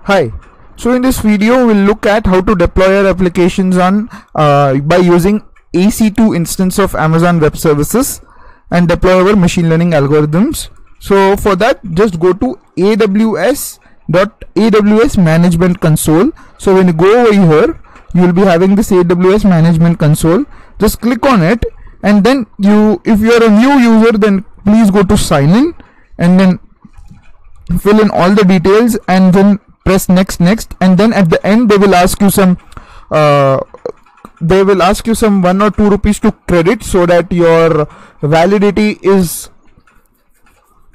Hi. So in this video we'll look at how to deploy our applications on by using EC2 instance of Amazon Web Services and deploy our machine learning algorithms. So for that, just go to AWS Management Console. So when you go over here, you will be having this AWS Management Console. Just click on it, and then if you are a new user, then please go to sign in and then fill in all the details and then press next, and then at the end they will ask you some 1 or 2 rupees to credit, so that your validity is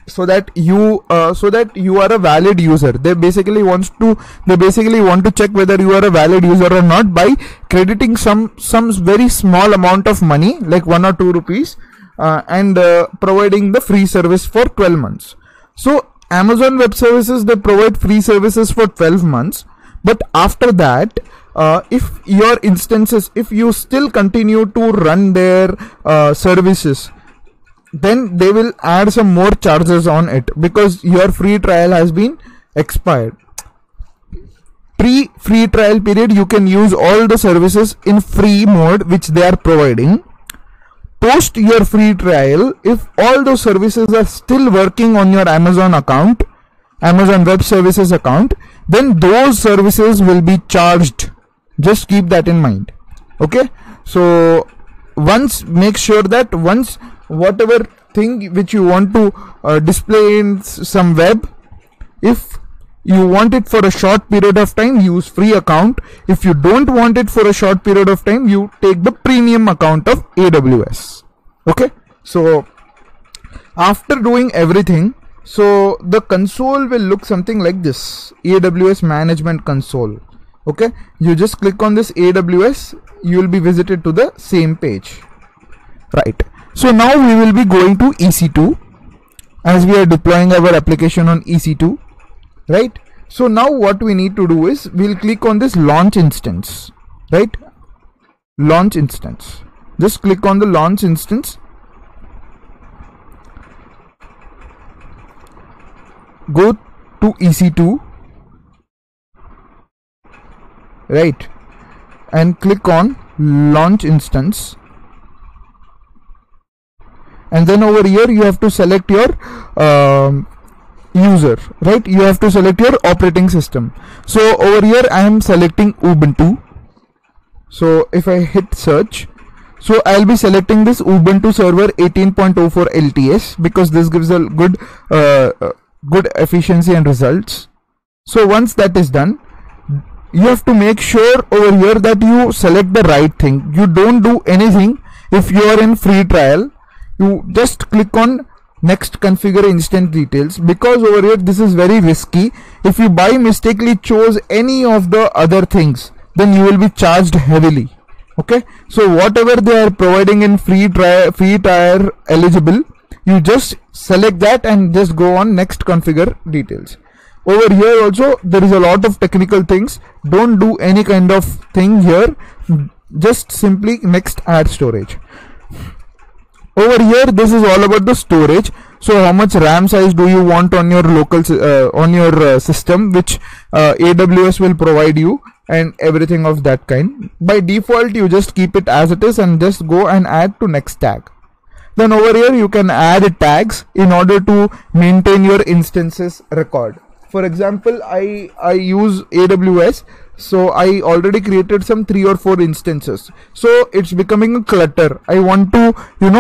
so that you are a valid user. They basically want to check whether you are a valid user or not by crediting some very small amount of money, like 1 or 2 rupees, and providing the free service for 12 months. So Amazon Web Services, they provide free services for 12 months, but after that, if your instances, if you still continue to run their services, then they will add some more charges on it, because your free trial has been expired. Pre-free trial period, you can use all the services in free mode which they are providing. Post your free trial, if all those services are still working on your Amazon account, Amazon Web Services account, then those services will be charged. Just keep that in mind. Okay, so make sure that once whatever thing which you want to display in some web, if you want it for a short period of time, use free account. If you don't want it for a short period of time, you take the premium account of AWS. Okay, so after doing everything, so the console will look something like this: AWS Management Console. Okay, you just click on this AWS, you will be visited to the same page, right? So now we will be going to EC2, as we are deploying our application on EC2, right? So now what we need to do is, we'll click on this launch instance, right? Launch instance. Just click on the launch instance. Go to EC2, right? And click on launch instance. And then over here you have to select your user, right? You have to select your operating system. So over here I am selecting Ubuntu. So if I hit search, so I'll be selecting this Ubuntu server 18.04 LTS, because this gives a good efficiency and results. So once that is done, you have to make sure over here that you select the right thing. You don't do anything if you are in free trial. You just click on next, configure instance details, because over here this is very risky. If you by mistakenly chose any of the other things, then you will be charged heavily. Okay, so whatever they are providing in free trial eligible, you just select that and just go on next, configure details. Over here also there is a lot of technical things. Don't do any kind of thing here, just simply next, add storage. Over here this is all about the storage. So how much RAM size do you want on your local system, which AWS will provide you, and everything of that kind. By default you just keep it as it is and just go and add to next tag. Then over here you can add tags in order to maintain your instances record. For example, I use AWS, so I already created some 3 or 4 instances. So it's becoming a clutter. I want to,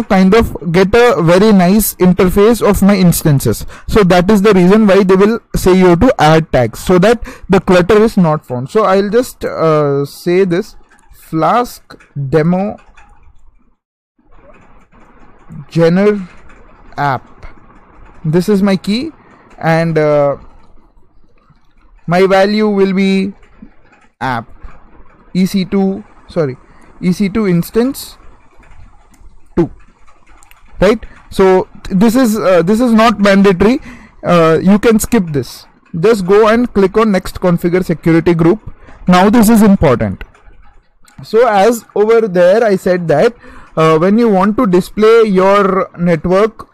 kind of get a very nice interface of my instances. So that is the reason why they will say you to add tags, so that the clutter is not found. So I'll just say this Flask demo gener app. This is my key, and my value will be app EC2 instance 2, right? So this is not mandatory. You can skip this. Just go and click on next, configure security group. Now this is important. So as over there I said that when you want to display your network,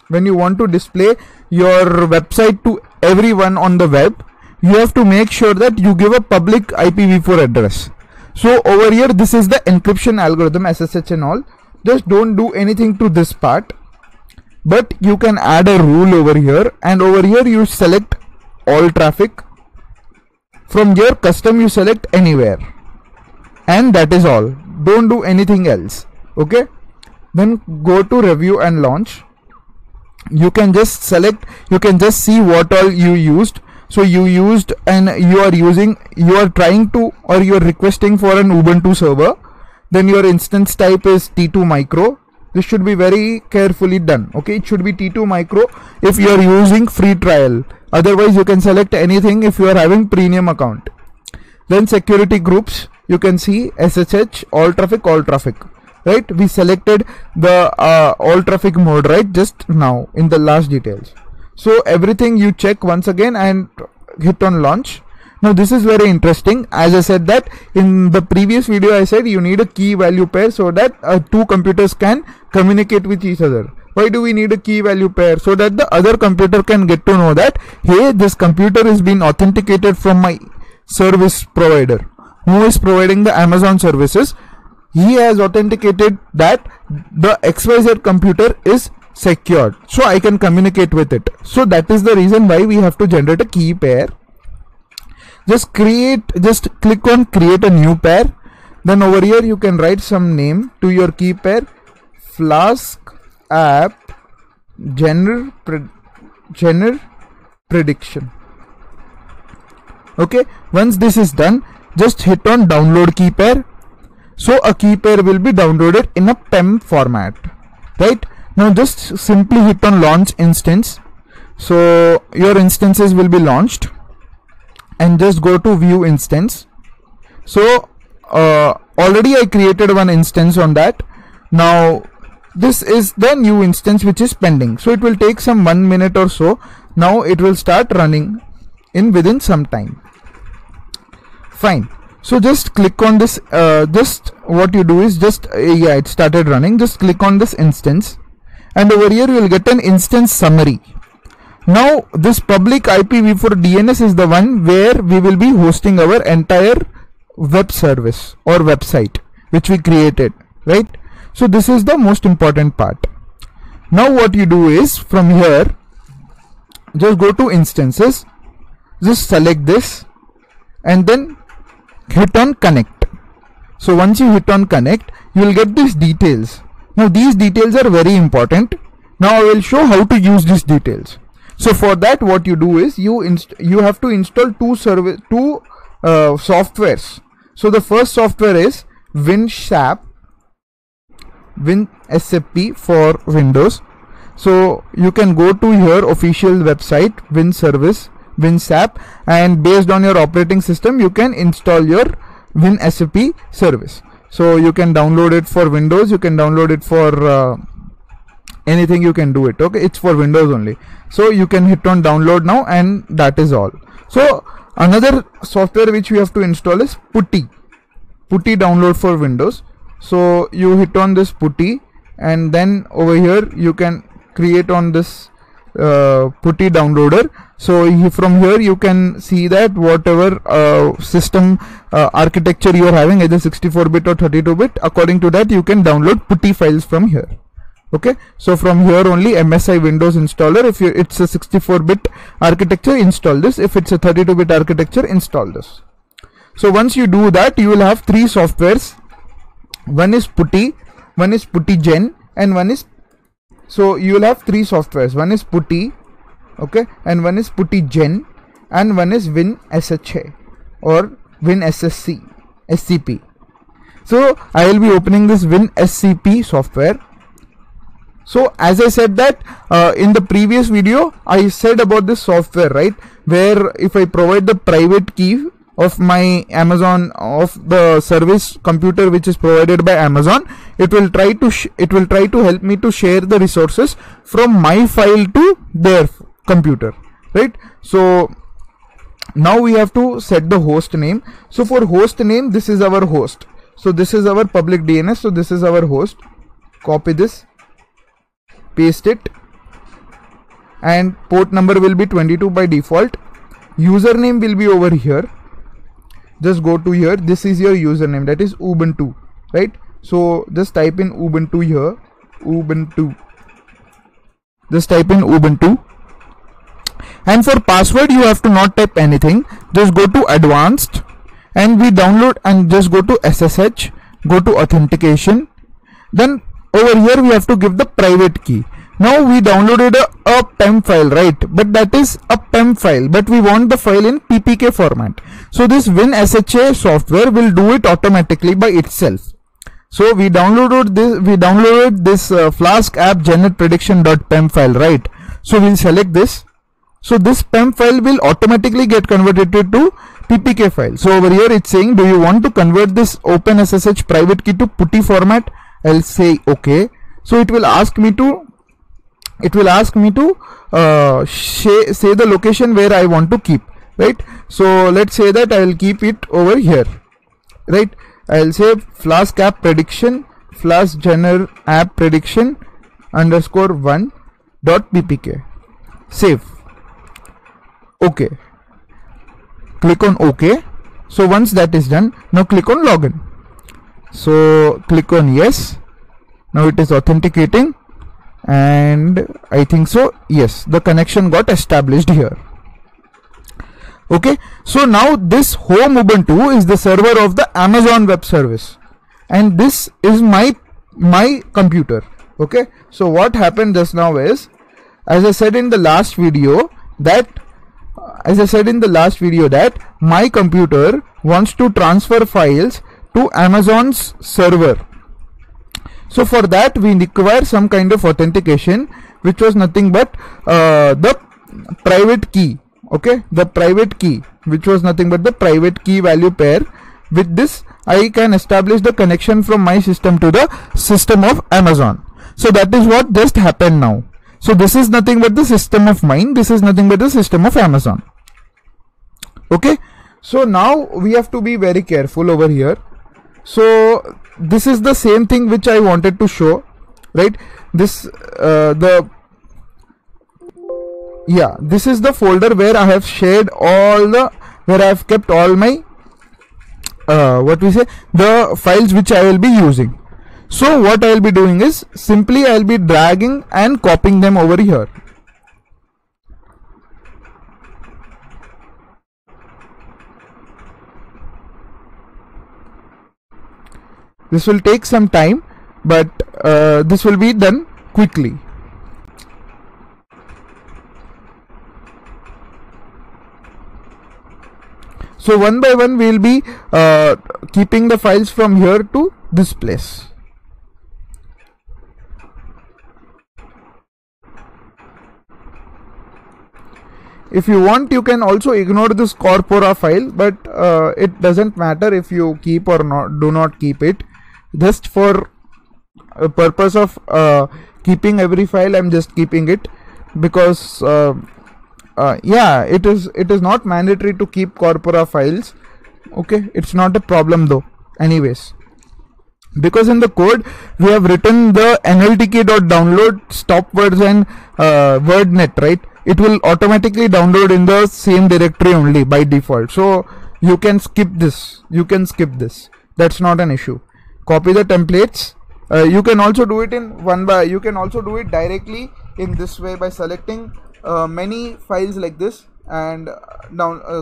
when you want to display your website to everyone on the web, you have to make sure that you give a public IPv4 address. So over here, this is the encryption algorithm, SSH and all. Just don't do anything to this part, but you can add a rule over here, and over here you select all traffic. From here, custom you select anywhere, and that is all. Don't do anything else. Okay, then go to review and launch. You can just select, you can just see what all you used. So you used, and you are trying to, or you are requesting for an Ubuntu server. Then your instance type is T2 micro. This should be very carefully done. Okay, it should be T2 micro if you are using free trial. Otherwise you can select anything if you are having premium account. Then security groups, you can see SSH, all traffic, right? We selected the all traffic mode, right, just now in the last details. So everything you check once again and hit on launch. Now this is very interesting. As I said that in the previous video, I said you need a key value pair so that two computers can communicate with each other. Why do we need a key value pair? So that the other computer can get to know that, hey, this computer is being authenticated from my service provider who is providing the Amazon services. He has authenticated that the XYZ computer is secured, so I can communicate with it. So that is the reason why we have to generate a key pair. Just click on create a new pair. Then over here you can write some name to your key pair. Flask app genre prediction. Okay, once this is done, just hit on download key pair. So a key pair will be downloaded in a PEM format, right? Now just simply hit on launch instance. So your instances will be launched, and just go to view instance. So already I created one instance on that. Now this is the new instance which is pending, so it will take some 1 minute or so. Now it will start running within some time. Fine. So just click on this, just what you do is just yeah, it started running. Just click on this instance, and over here you will get an instance summary. Now this public IPv4 DNS is the one where we will be hosting our entire web service or website which we created, right? So this is the most important part. Now what you do is, from here just go to instances, just select this, and then hit on connect. So once you hit on connect, you will get these details. Now these details are very important. Now I will show how to use these details. So for that, what you do is you have to install two softwares. So the first software is WinSAP for Windows. So you can go to your official website, WinSAP, and based on your operating system you can install your WinSAP service. So you can download it for Windows, you can download it for anything, you can do it. Okay, it's for Windows only. So you can hit on download now, and that is all. So another software which we have to install is PuTTY download for Windows. So you hit on this PuTTY, and then over here you can create on this PuTTY downloader. So from here you can see that whatever system architecture you are having, either 64-bit or 32-bit, according to that you can download PuTTY files from here. Okay, so from here only MSI Windows installer, if it's a 64-bit architecture, install this. If it's a 32-bit architecture, install this. So once you do that, you will have three softwares. One is PuTTY, one is PuTTYGen, and one is, so you will have three softwares. One is PuTTY, okay, and one is PuTTYGen, and one is WinSHA or WinSCP. So I will be opening this WinSCP software. So as I said that in the previous video, I said about this software, right, where if I provide the private key of my Amazon, of the service computer which is provided by Amazon, it will try to help me to share the resources from my file to their computer, right? So now we have to set the host name. So for host name, this is our host. So this is our public DNS. So this is our host. Copy this, paste it, and port number will be 22 by default. username will be over here. Just go to here. This is your username, that is Ubuntu, right? So just type in Ubuntu here. Ubuntu. Just type in Ubuntu. And for password, you have to not type anything. Just go to advanced and we download, and just go to SSH, go to authentication. Then over here we have to give the private key. Now we downloaded a PEM file, right? But that is a PEM file, but we want the file in PPK format. So this WinSHA software will do it automatically by itself. So we downloaded this Flask app genetprediction.pem file, right? So we'll select this. So this PEM file will automatically get converted to PPK file. So over here it's saying, do you want to convert this OpenSSH private key to PuTTY format? I'll say okay. So it will ask me to say the location where I want to keep, right? So let's say that I will keep it over here, right? I'll say Flask app prediction, Flask gener app prediction _1.ppk. Save. Okay. Click on OK. So once that is done, now click on login. So click on yes. Now it is authenticating, and I think so, yes, the connection got established here. Okay, so now this home Ubuntu is the server of the Amazon Web Service, and this is my computer. Okay, so what happened just now is, as I said in the last video that my computer wants to transfer files to Amazon's server. So for that we require some kind of authentication, which was nothing but the private key. Okay, the private key, which was nothing but the private key value pair. With this I can establish the connection from my system to the system of Amazon. So that is what just happened now. So this is nothing but the system of mine, this is nothing but the system of Amazon. Okay, so now we have to be very careful over here. So this is the same thing which I wanted to show, right? This this is the folder where I have shared where I have kept all my the files which I will be using. So what I will be doing is simply I will be dragging and copying them over here. This will take some time, but this will be done quickly. So one by one we will be keeping the files from here to this place. If you want, you can also ignore this corpora file, but it doesn't matter if you keep or do not keep it. Just for a purpose of keeping every file, I'm just keeping it, because it is not mandatory to keep corpora files. Okay, it's not a problem though anyways, because in the code we have written the nltk.download stop words and wordnet, right? It will automatically download in the same directory only by default. So you can skip this, that's not an issue. Copy the templates. You can also do it you can also do it directly in this way by selecting many files like this and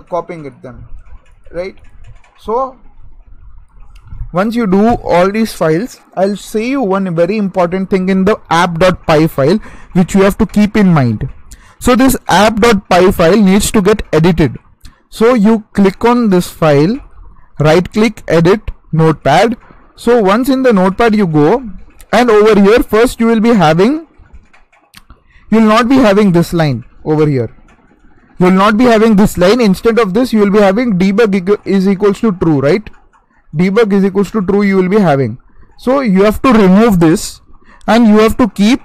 copying them, right? So once you do all these files, I'll say you one very important thing in the app.py file which you have to keep in mind. So this app.py file needs to get edited. So you click on this file, right click, edit, notepad. So once in the notepad you go, and over here first you will not be having this line over here. You will not be having this line. Instead of this you will be having debug is equals to true, right? Debug is equals to true you will be having. So you have to remove this and you have to keep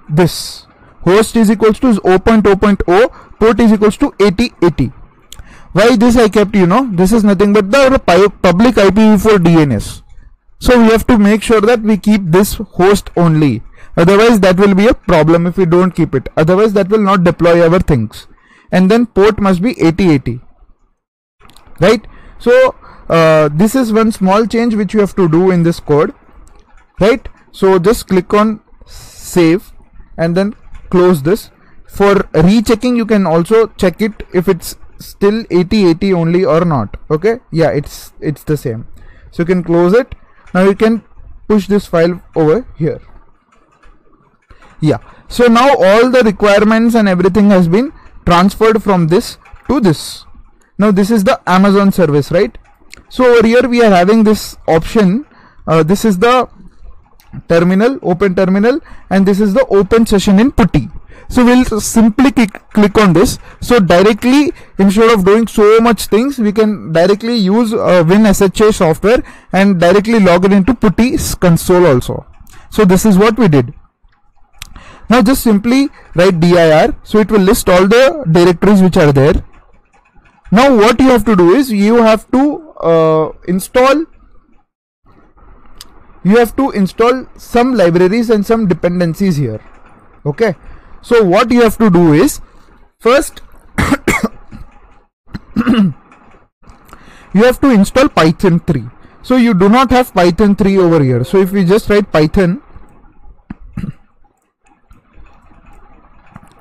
this. Host is equals to 0.0.0, port is equals to 8080. Why this I kept, this is nothing but the public IPv4 DNS. So we have to make sure that we keep this host only. Otherwise that will be a problem if we don't keep it. Otherwise that will not deploy our things. and then port must be 8080, right? So this is one small change which you have to do in this code, right? So just click on save and then close this. For rechecking, you can also check it if it's still 8080 only or not. Okay, yeah, it's the same. So you can close it. Now you can push this file over here. Yeah, so now all the requirements and everything has been transferred from this to this. Now this is the Amazon service, right? So over here we are having this option. This is the terminal, open terminal, and this is the open session in PuTTY. So we'll simply click on this. So directly, instead of doing so much things, we can directly use WinSHA software and directly log it into PuTTY's console also. So this is what we did. Now just simply write dir, so it will list all the directories which are there. Now what you have to do is you have to install some libraries and some dependencies here. Okay, so what you have to do is first you have to install Python 3. So you do not have Python 3 over here. So if we just write Python,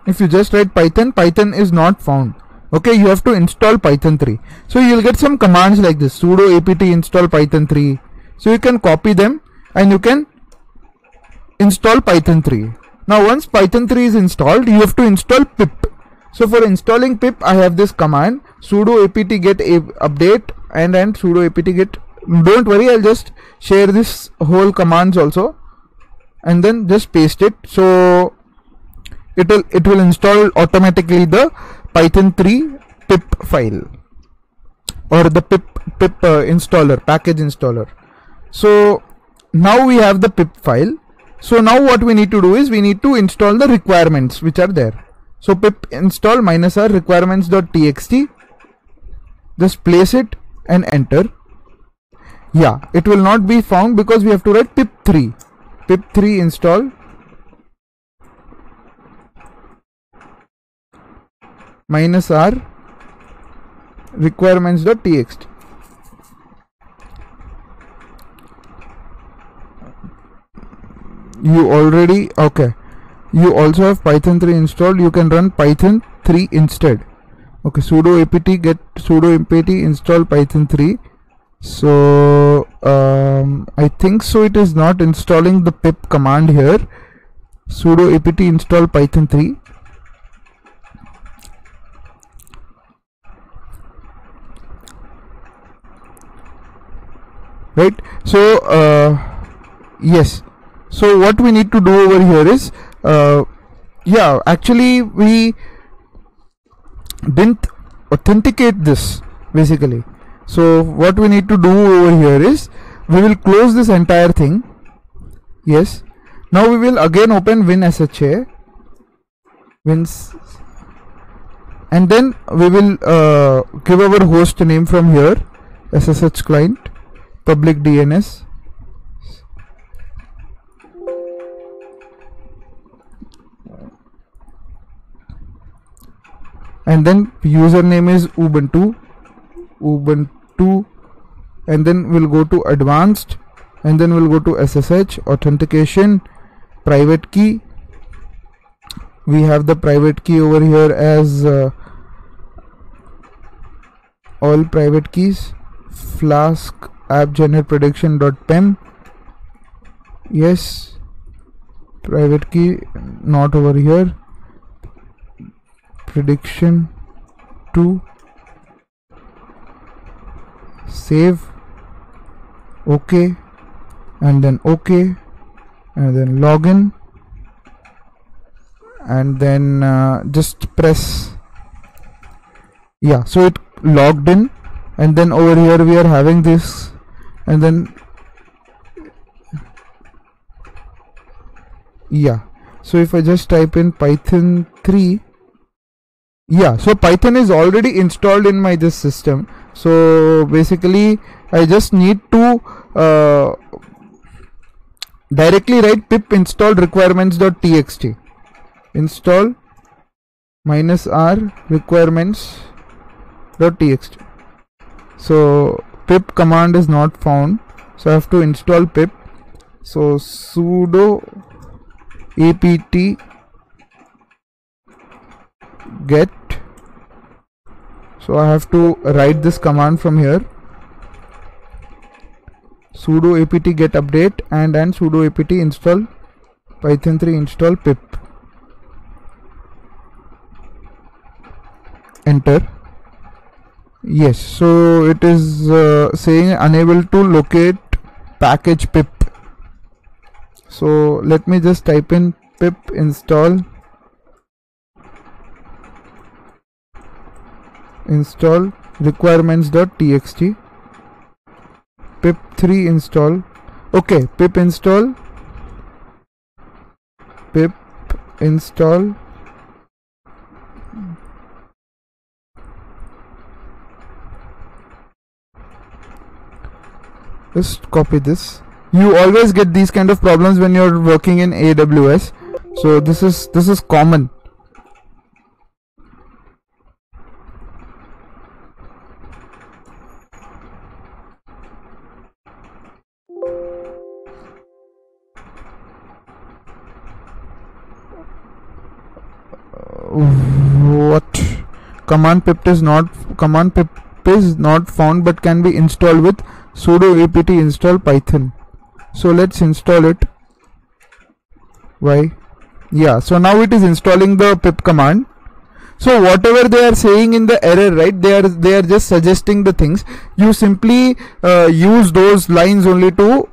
if you just write Python, Python is not found. Okay, you have to install Python 3. So you'll get some commands like this: sudo apt install Python 3. So you can copy them and you can install Python 3. Now once Python 3 is installed, you have to install pip. So for installing pip, I have this command sudo apt get update and sudo apt get. Don't worry, I'll just share this whole commands also and then just paste it. So it will install automatically the Python 3 pip file or the pip installer, package installer. So now we have the pip file. So now what we need to do is we need to install the requirements which are there. So pip install -r requirements.txt. Just place it and enter. Yeah, it will not be found because we have to write pip3. Pip3 install -r requirements.txt. You already, okay, you also have Python 3 installed. You can run Python 3 instead. Okay, sudo apt get sudo apt install Python 3. So I think so it is not installing the pip command here. Sudo apt install Python 3. Right, so yes, so what we need to do over here is yeah, actually we didn't authenticate this basically. So what we need to do over here is we will close this entire thing. Yes, now we will again open WinSHA and then we will give our host name from here, SSH client, public DNS, and then username is Ubuntu, and then we'll go to advanced, and then we'll go to SSH authentication, private key. We have the private key over here as all private keys, Flask appgenerprediction.pem. Yes, private key not over here, prediction 2, save, okay, and then okay, and then login, and then just press, yeah, so it logged in. And then over here we are having this, and then yeah, so if I just type in Python 3, yeah, so Python is already installed in my this system. So basically I just need to directly write pip install requirements.txt, install -r requirements.txt. So pip command is not found, so I have to install pip. So sudo apt get, so I have to write this command from here, sudo apt get update and sudo apt install python 3 install pip. Enter. Yes, so it is saying unable to locate package pip. So let me just type in pip install requirements.txt, pip 3 install. Okay, pip install just copy this. You always get these kind of problems when you're working in AWS, so this is common. What? Command pip is not found but can be installed with sudo apt install python. So let's install it. Why? Yeah, so now it is installing the pip command. So whatever they are saying in the error, right, they are just suggesting the things. You simply use those lines only to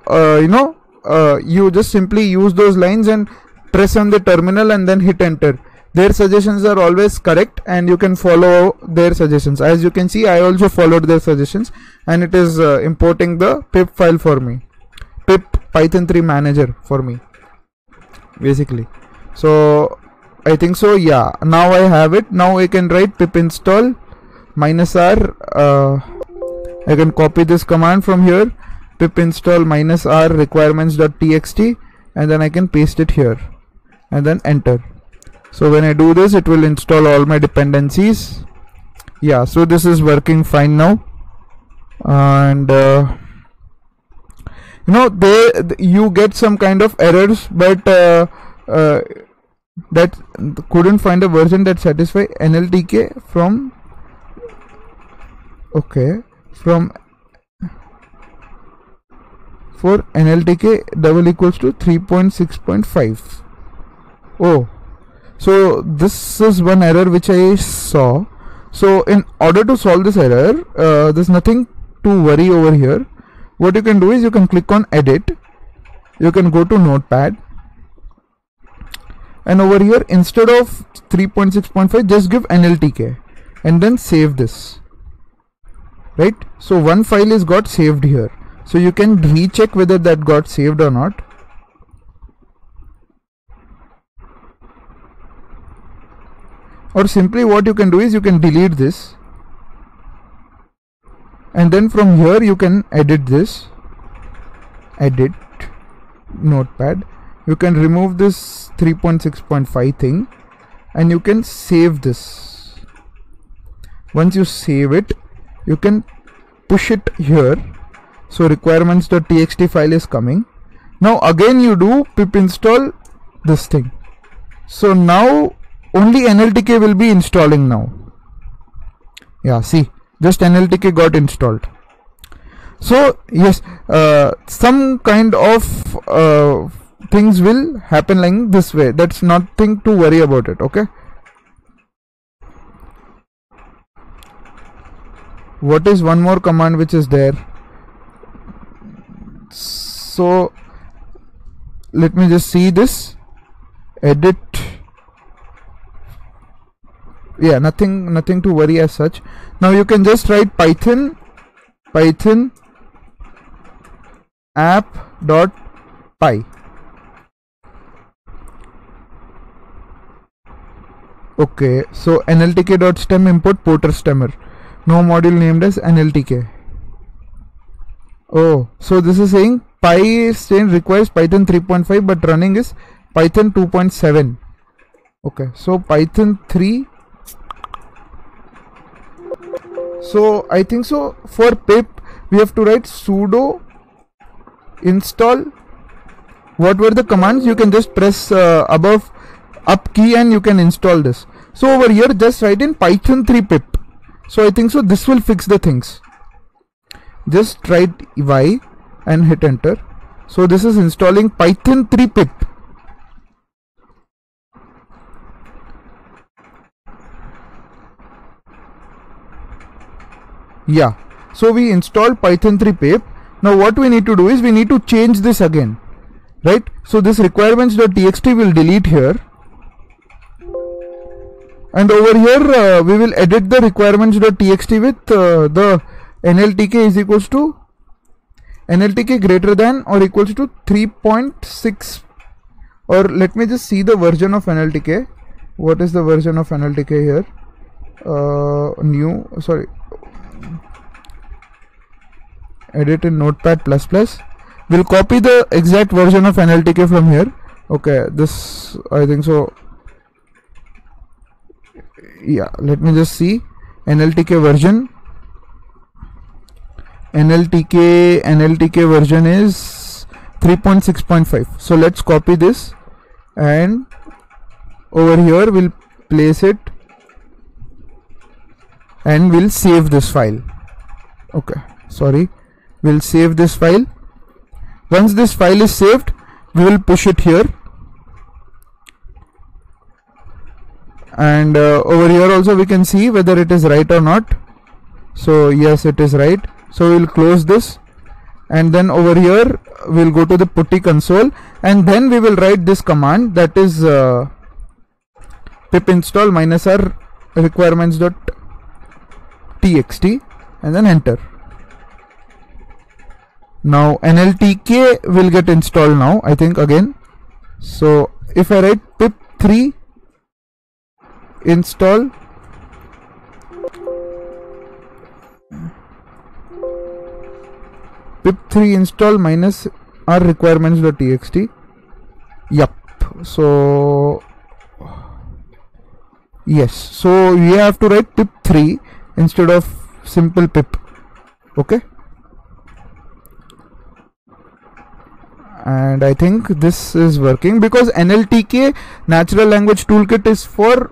you just simply use those lines and press on the terminal and then hit enter. Their suggestions are always correct and you can follow their suggestions. As you can see, I also followed their suggestions and it is importing the pip file for me, pip python 3 manager for me basically. So I think so, yeah, now I have it. Now I can write pip install -r, I can copy this command from here, pip install -r requirements.txt, and then I can paste it here and then enter. So when I do this, it will install all my dependencies. Yeah, so this is working fine now. And you get some kind of errors, but that couldn't find a version that satisfy NLTK from for NLTK double equals to 3.6.5. Oh, so this is one error which I saw. So in order to solve this error, there's nothing to worry over here. What you can do is you can click on edit, you can go to notepad, and over here instead of 3.6.5 just give NLTK and then save this, right? So one file is got saved here, so you can recheck whether that got saved or not. Or simply what you can do is you can delete this, and then from here you can edit this, edit notepad, you can remove this 3.6.5 thing and you can save this. Once you save it, you can push it here. So requirements.txt file is coming. Now again you do pip install this thing. So now only NLTK will be installing now. Yeah, see, just NLTK got installed. So yes, some kind of things will happen like this way. That's nothing to worry about it. Okay. What is one more command which is there? So let me just see this. Edit. Yeah, nothing to worry as such. Now you can just write python app.py. Okay, so nltk.stem import porter stemmer. No module named as nltk. Oh, so this is saying PyStain requires Python 3.5 but running is Python 2.7. Okay, so Python 3 So I think so for pip we have to write sudo install. What were the commands? You can just press above up key and you can install this. So over here just write in python 3 pip. So I think so this will fix the things. Just write y and hit enter. So this is installing python 3 pip. Yeah, so we installed python 3 pip. Now what we need to do is we need to change this again, right? So this requirements.txt will delete here, and over here we will edit the requirements.txt with the nltk is equals to nltk greater than or equals to 3.6, or let me just see the version of nltk. What is the version of nltk here? Edit in notepad++. We'll copy the exact version of nltk from here. Okay, this I think so. Yeah, let me just see nltk version. nltk version is 3.6.5. so let's copy this and over here we'll place it and we'll save this file. Okay, sorry, we'll save this file. Once this file is saved, we will push it here, and over here also we can see whether it is right or not. So yes, it is right. So we'll close this, and then over here we'll go to the putty console, and then we will write this command, that is pip install -r requirements.txt, and then enter. Now nltk will get installed now, I think, again. So if I write pip 3 install -r requirements.txt, yup. So yes, so you have to write pip 3 instead of simple pip. Okay, and I think this is working because nltk natural language toolkit is for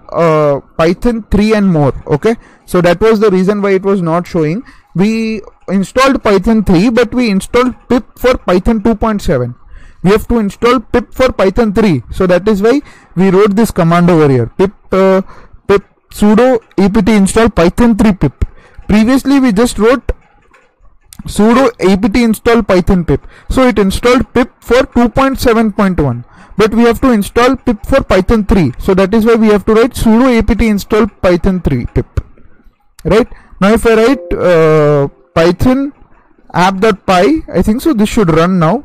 python 3 and more. Okay, so that was the reason why it was not showing. We installed python 3, but we installed pip for python 2.7. we have to install pip for python 3, so that is why we wrote this command over here, pip sudo apt install python 3 pip. Previously we just wrote sudo apt install python pip, so it installed pip for 2.7.1, but we have to install pip for python 3, so that is why we have to write sudo apt install python 3 pip. Right, now if I write python app.py, I think so this should run now.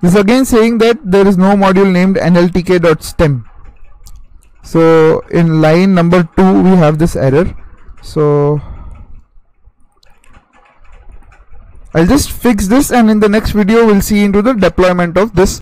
This again saying that there is no module named nltk.stem. So in line number 2 we have this error. So I'll just fix this, and in the next video we'll see into the deployment of this